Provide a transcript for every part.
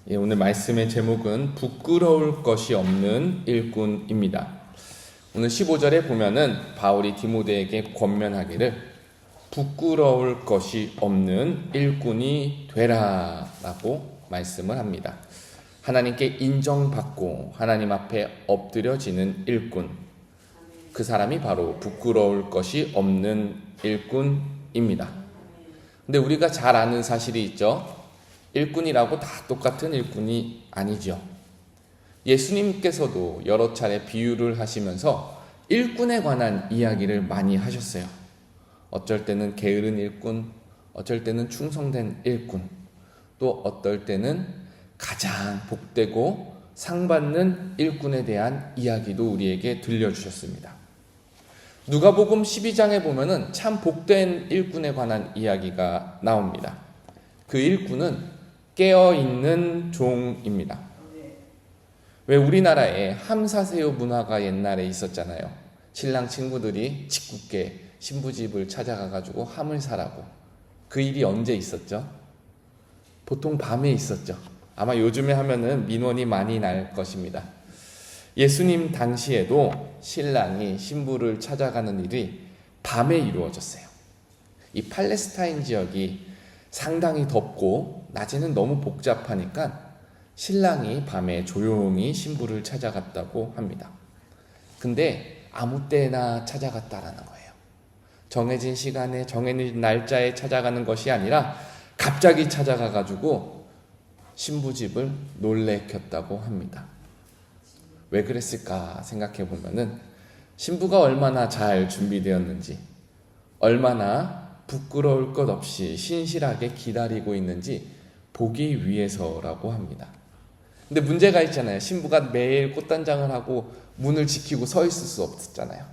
오늘 말씀의 제목은 부끄러울 것이 없는 일꾼입니다. 오늘 15절에 보면은 바울이 디모데에게 권면하기를 부끄러울 것이 없는 일꾼이 되라 라고 말씀을 합니다. 하나님께 인정받고 하나님 앞에 엎드려지는 일꾼, 그 사람이 바로 부끄러울 것이 없는 일꾼입니다. 근데 우리가 잘 아는 사실이 있죠. 일꾼이라고 다 똑같은 일꾼이 아니죠. 예수님께서도 여러 차례 비유를 하시면서 일꾼에 관한 이야기를 많이 하셨어요. 어쩔 때는 게으른 일꾼, 어쩔 때는 충성된 일꾼, 또 어떨 때는 가장 복되고 상받는 일꾼에 대한 이야기도 우리에게 들려주셨습니다. 누가복음 12장에 보면은 참 복된 일꾼에 관한 이야기가 나옵니다. 그 일꾼은 깨어있는 종입니다. 왜 우리나라에 함사세요 문화가 옛날에 있었잖아요. 신랑 친구들이 짓궂게 신부집을 찾아가가지고 함을 사라고. 그 일이 언제 있었죠? 보통 밤에 있었죠. 아마 요즘에 하면은 민원이 많이 날 것입니다. 예수님 당시에도 신랑이 신부를 찾아가는 일이 밤에 이루어졌어요. 이 팔레스타인 지역이 상당히 덥고 낮에는 너무 복잡하니까 신랑이 밤에 조용히 신부를 찾아갔다고 합니다. 근데 아무 때나 찾아갔다라는 거예요. 정해진 시간에 정해진 날짜에 찾아가는 것이 아니라 갑자기 찾아가가지고 신부집을 놀래켰다고 합니다. 왜 그랬을까 생각해 보면은 신부가 얼마나 잘 준비되었는지, 얼마나 부끄러울 것 없이 신실하게 기다리고 있는지 보기 위해서라고 합니다. 근데 문제가 있잖아요. 신부가 매일 꽃단장을 하고 문을 지키고 서 있을 수 없었잖아요.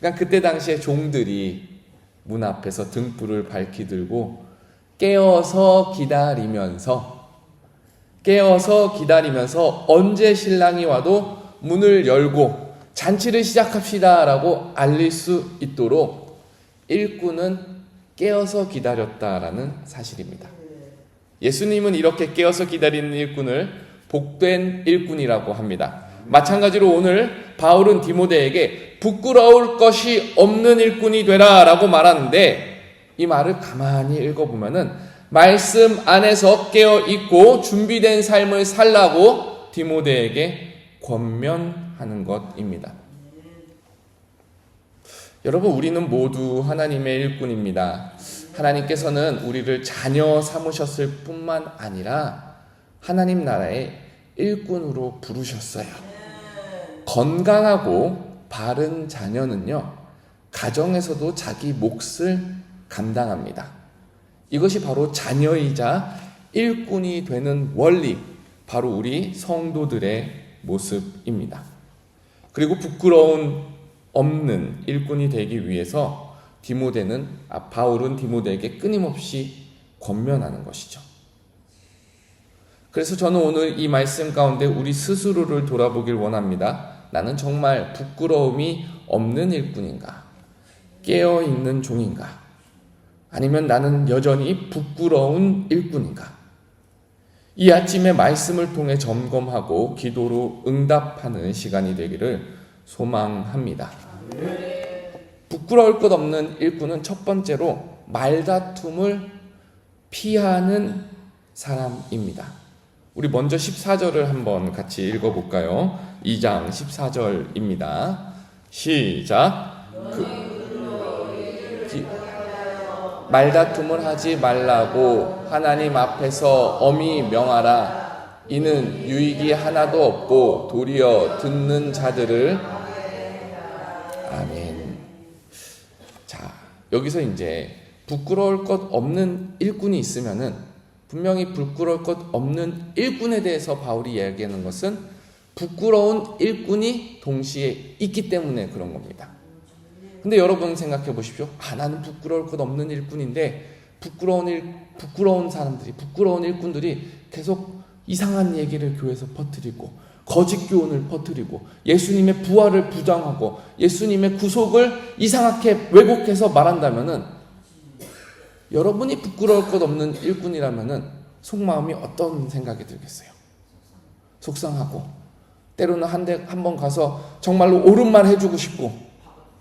그러니까 그때 당시에 종들이 문 앞에서 등불을 밝히 들고 깨어서 기다리면서 언제 신랑이 와도 문을 열고 잔치를 시작합시다 라고 알릴 수 있도록 일꾼은 깨어서 기다렸다라는 사실입니다. 예수님은 이렇게 깨어서 기다리는 일꾼을 복된 일꾼이라고 합니다. 마찬가지로 오늘 바울은 디모데에게 부끄러울 것이 없는 일꾼이 되라 라고 말하는데, 이 말을 가만히 읽어보면은 말씀 안에서 깨어있고 준비된 삶을 살라고 디모데에게 권면하는 것입니다. 여러분, 우리는 모두 하나님의 일꾼입니다. 하나님께서는 우리를 자녀 삼으셨을 뿐만 아니라 하나님 나라의 일꾼으로 부르셨어요. 건강하고 바른 자녀는요, 가정에서도 자기 몫을 감당합니다. 이것이 바로 자녀이자 일꾼이 되는 원리, 바로 우리 성도들의 모습입니다. 그리고 부끄러운 없는 일꾼이 되기 위해서 바울은 디모데에게 끊임없이 권면하는 것이죠. 그래서 저는 오늘 이 말씀 가운데 우리 스스로를 돌아보길 원합니다. 나는 정말 부끄러움이 없는 일꾼인가? 깨어있는 종인가? 아니면 나는 여전히 부끄러운 일꾼인가? 이 아침에 말씀을 통해 점검하고 기도로 응답하는 시간이 되기를 소망합니다. 부끄러울 것 없는 일꾼은 첫 번째로 말다툼을 피하는 사람입니다. 우리 먼저 14절을 한번 같이 읽어볼까요? 2장 14절입니다. 시작. 말다툼을 하지 말라고 하나님 앞에서 엄히 명하라. 이는 유익이 하나도 없고 도리어 듣는 자들을. 아멘. 자, 여기서 이제 부끄러울 것 없는 일꾼이 있으면은, 분명히 부끄러울 것 없는 일꾼에 대해서 바울이 이야기하는 것은 부끄러운 일꾼이 동시에 있기 때문에 그런 겁니다. 근데 여러분 생각해 보십시오. 나는 부끄러울 것 없는 일꾼인데 부끄러운 사람들이, 부끄러운 일꾼들이 계속 이상한 얘기를 교회에서 퍼뜨리고 거짓 교훈을 퍼뜨리고 예수님의 부활을 부정하고 예수님의 구속을 이상하게 왜곡해서 말한다면은, 여러분이 부끄러울 것 없는 일꾼이라면은 속마음이 어떤 생각이 들겠어요? 속상하고, 때로는 한 번 가서 정말로 옳은 말 해주고 싶고,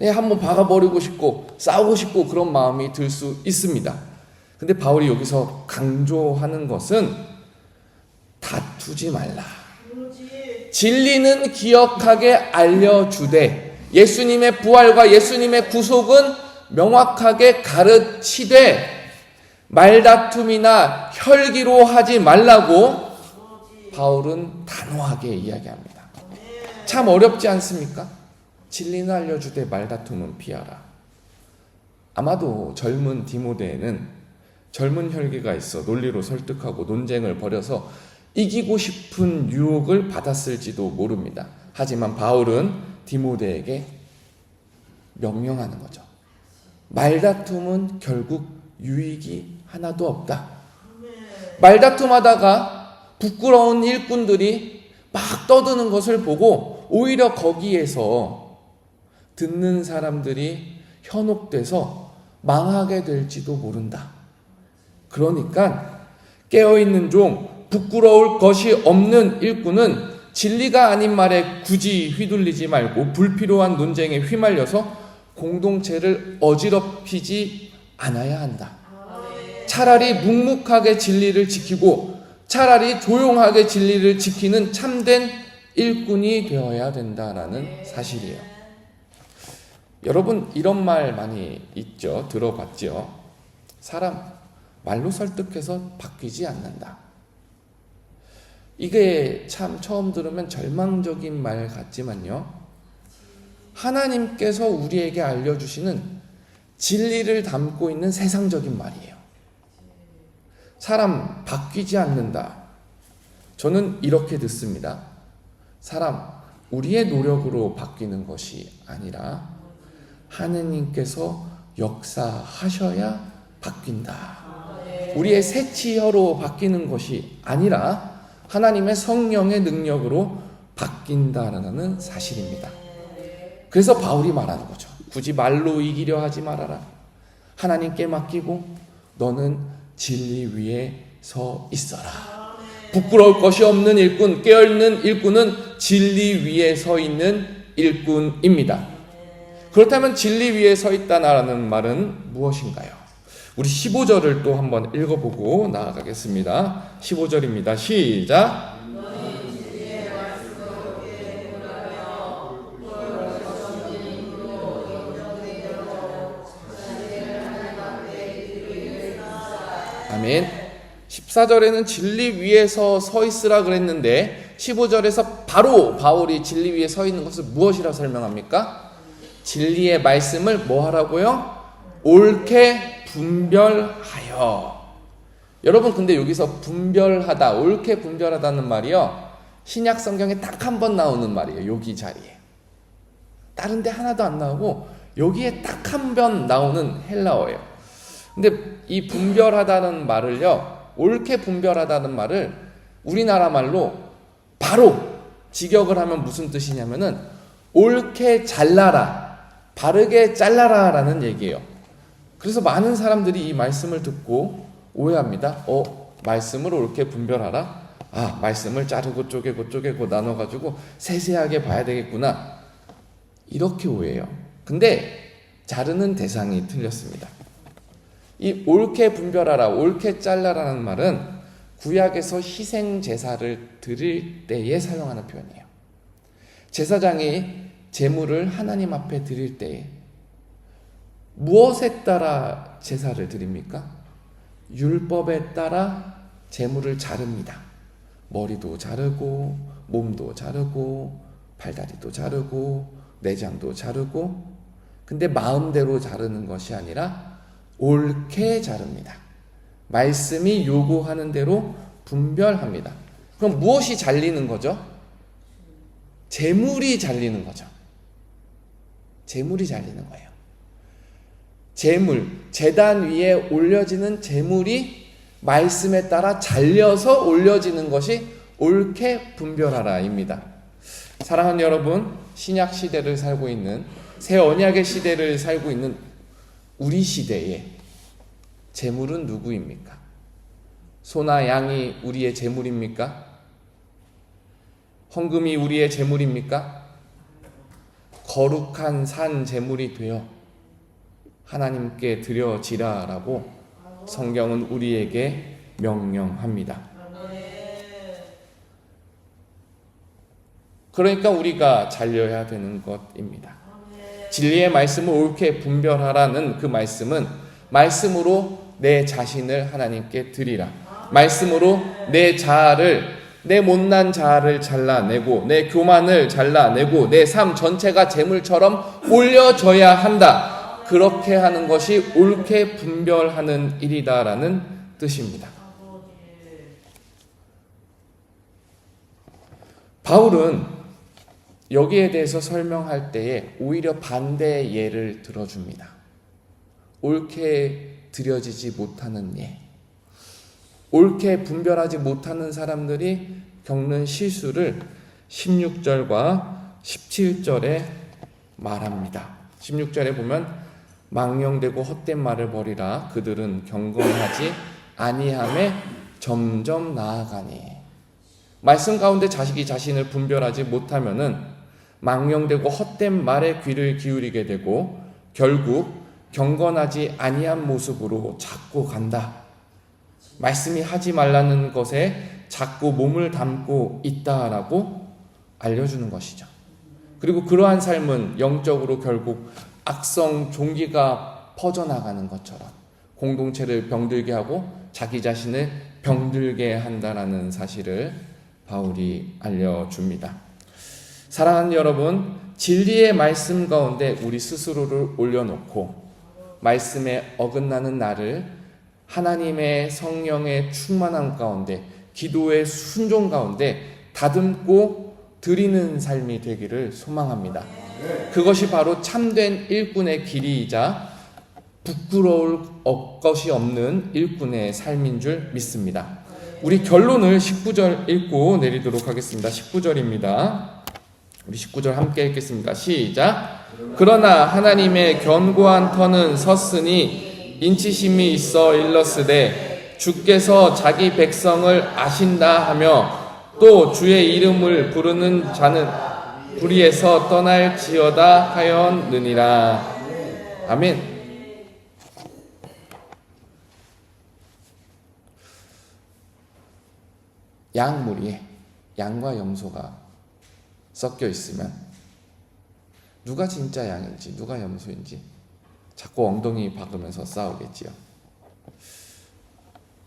한번 박아버리고 싶고 싸우고 싶고 그런 마음이 들 수 있습니다. 근데 바울이 여기서 강조하는 것은 다투지 말라. 진리는 기억하게 알려주되 예수님의 부활과 예수님의 구속은 명확하게 가르치되 말다툼이나 혈기로 하지 말라고 바울은 단호하게 이야기합니다. 참 어렵지 않습니까? 진리는 알려주되 말다툼은 피하라. 아마도 젊은 디모데에는 젊은 혈기가 있어 논리로 설득하고 논쟁을 벌여서 이기고 싶은 유혹을 받았을지도 모릅니다. 하지만 바울은 디모데에게 명령하는 거죠. 말다툼은 결국 유익이 하나도 없다. 말다툼하다가 부끄러운 일꾼들이 막 떠드는 것을 보고 오히려 거기에서 듣는 사람들이 현혹돼서 망하게 될지도 모른다. 그러니까 깨어있는 종, 부끄러울 것이 없는 일꾼은 진리가 아닌 말에 굳이 휘둘리지 말고 불필요한 논쟁에 휘말려서 공동체를 어지럽히지 않아야 한다. 차라리 묵묵하게 진리를 지키고 차라리 조용하게 진리를 지키는 참된 일꾼이 되어야 된다라는 사실이에요. 여러분 이런 말 많이 있죠? 들어봤죠? 사람 말로 설득해서 바뀌지 않는다. 이게 참 처음 들으면 절망적인 말 같지만요. 하나님께서 우리에게 알려주시는 진리를 담고 있는 세상적인 말이에요. 사람 바뀌지 않는다. 저는 이렇게 듣습니다. 사람 우리의 노력으로 바뀌는 것이 아니라 하느님께서 역사하셔야 바뀐다. 우리의 새치혀로 바뀌는 것이 아니라 하나님의 성령의 능력으로 바뀐다라는 사실입니다. 그래서 바울이 말하는 거죠. 굳이 말로 이기려 하지 말아라. 하나님께 맡기고 너는 진리 위에 서 있어라. 부끄러울 것이 없는 일꾼, 깨어있는 일꾼은 진리 위에 서 있는 일꾼입니다. 그렇다면 진리 위에 서 있다라는 말은 무엇인가요? 우리 15절을 또 한번 읽어보고 나아가겠습니다. 15절입니다. 시작! 아멘. 14절에는 진리 위에서 서 있으라 그랬는데 15절에서 바로 바울이 진리 위에 서 있는 것을 무엇이라 설명합니까? 진리의 말씀을 뭐 하라고요? 옳게 분별하여. 여러분 근데 여기서 분별하다, 옳게 분별하다는 말이요, 신약 성경에 딱 한 번 나오는 말이에요. 여기 자리에. 다른 데 하나도 안 나오고 여기에 딱 한 번 나오는 헬라어예요. 근데 이 분별하다는 말을요, 옳게 분별하다는 말을 우리나라 말로 바로 직역을 하면 무슨 뜻이냐면은 옳게 잘라라, 바르게 잘라라 라는 얘기예요. 그래서 많은 사람들이 이 말씀을 듣고 오해합니다. 말씀을 옳게 분별하라? 말씀을 자르고 쪼개고 나눠가지고 세세하게 봐야 되겠구나. 이렇게 오해해요. 근데 자르는 대상이 틀렸습니다. 이 옳게 분별하라, 옳게 잘라라는 말은 구약에서 희생 제사를 드릴 때에 사용하는 표현이에요. 제사장이 제물을 하나님 앞에 드릴 때에 무엇에 따라 제사를 드립니까? 율법에 따라 제물을 자릅니다. 머리도 자르고 몸도 자르고 팔다리도 자르고 내장도 자르고, 근데 마음대로 자르는 것이 아니라 옳게 자릅니다. 말씀이 요구하는 대로 분별합니다. 그럼 무엇이 잘리는 거죠? 제물이 잘리는 거죠. 제물이 잘리는 거예요. 제물, 제단 위에 올려지는 제물이 말씀에 따라 잘려서 올려지는 것이 옳게 분별하라입니다. 사랑하는 여러분, 신약 시대를 살고 있는, 새 언약의 시대를 살고 있는 우리 시대에 제물은 누구입니까? 소나 양이 우리의 제물입니까? 헌금이 우리의 재물입니까? 거룩한 산 제물이 되어 하나님께 드려지라라고 성경은 우리에게 명령합니다. 그러니까 우리가 잘려야 되는 것입니다. 진리의 말씀을 옳게 분별하라는 그 말씀은 말씀으로 내 자신을 하나님께 드리라. 말씀으로 내 자아를, 내 못난 자아를 잘라내고 내 교만을 잘라내고 내 삶 전체가 재물처럼 올려져야 한다. 그렇게 하는 것이 옳게 분별하는 일이다라는 뜻입니다. 바울은 여기에 대해서 설명할 때에 오히려 반대의 예를 들어줍니다. 옳게 드려지지 못하는 예. 옳게 분별하지 못하는 사람들이 겪는 실수를 16절과 17절에 말합니다. 16절에 보면 망령되고 헛된 말을 버리라. 그들은 경건하지 아니함에 점점 나아가니. 말씀 가운데 자식이 자신을 분별하지 못하면은 망령되고 헛된 말에 귀를 기울이게 되고 결국 경건하지 아니한 모습으로 자꾸 간다. 말씀이 하지 말라는 것에 자꾸 몸을 담고 있다라고 알려주는 것이죠. 그리고 그러한 삶은 영적으로 결국 악성 종기가 퍼져나가는 것처럼 공동체를 병들게 하고 자기 자신을 병들게 한다라는 사실을 바울이 알려줍니다. 사랑하는 여러분, 진리의 말씀 가운데 우리 스스로를 올려놓고 말씀에 어긋나는 나를 하나님의 성령의 충만함 가운데 기도의 순종 가운데 다듬고 드리는 삶이 되기를 소망합니다. 그것이 바로 참된 일꾼의 길이이자 부끄러울 것이 없는 일꾼의 삶인 줄 믿습니다. 우리 결론을 19절 읽고 내리도록 하겠습니다. 19절입니다. 우리 19절 함께 읽겠습니다. 시작. 그러나 하나님의 견고한 터는 섰으니 인치심이 있어 일렀으되 주께서 자기 백성을 아신다 하며 또 주의 이름을 부르는 자는 불의에서 떠날지어다 하였느니라. 아멘. 양무리에 양과 염소가 섞여 있으면 누가 진짜 양인지 누가 염소인지 자꾸 엉덩이 박으면서 싸우겠지요.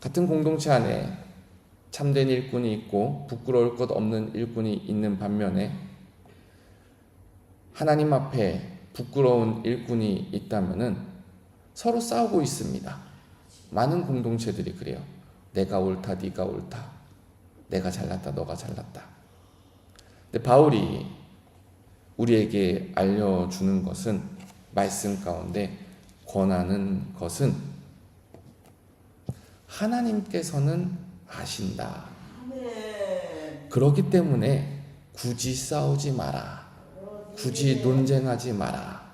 같은 공동체 안에 참된 일꾼이 있고 부끄러울 것 없는 일꾼이 있는 반면에 하나님 앞에 부끄러운 일꾼이 있다면은 서로 싸우고 있습니다. 많은 공동체들이 그래요. 내가 옳다, 네가 옳다. 내가 잘났다, 너가 잘났다. 근데 바울이 우리에게 알려주는 것은 말씀 가운데 권하는 것은 하나님께서는 아신다. 그렇기 때문에 굳이 싸우지 마라. 굳이 논쟁하지 마라.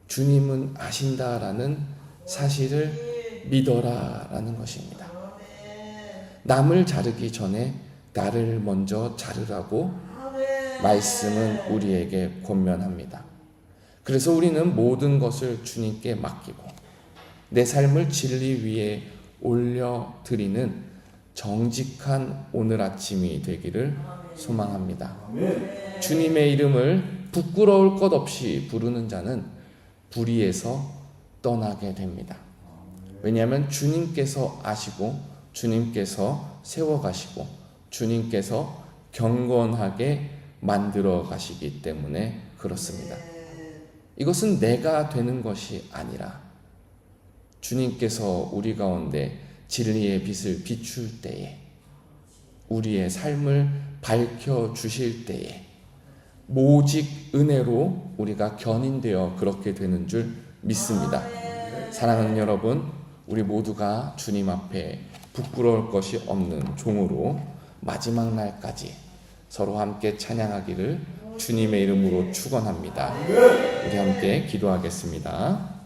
주님은 아신다라는 사실을 믿어라라는 것입니다. 남을 자르기 전에 나를 먼저 자르라고 말씀은 우리에게 권면합니다. 그래서 우리는 모든 것을 주님께 맡기고 내 삶을 진리 위에 올려드리는 정직한 오늘 아침이 되기를 소망합니다. 주님의 이름을 부끄러울 것 없이 부르는 자는 불의에서 떠나게 됩니다. 왜냐하면 주님께서 아시고 주님께서 세워가시고 주님께서 경건하게 만들어 가시기 때문에 그렇습니다. 이것은 내가 되는 것이 아니라 주님께서 우리 가운데 진리의 빛을 비출 때에 우리의 삶을 밝혀주실 때에 오직 은혜로 우리가 견인되어 그렇게 되는 줄 믿습니다. 사랑하는 여러분, 우리 모두가 주님 앞에 부끄러울 것이 없는 종으로 마지막 날까지 서로 함께 찬양하기를 주님의 이름으로 축원합니다. 우리 함께 기도하겠습니다.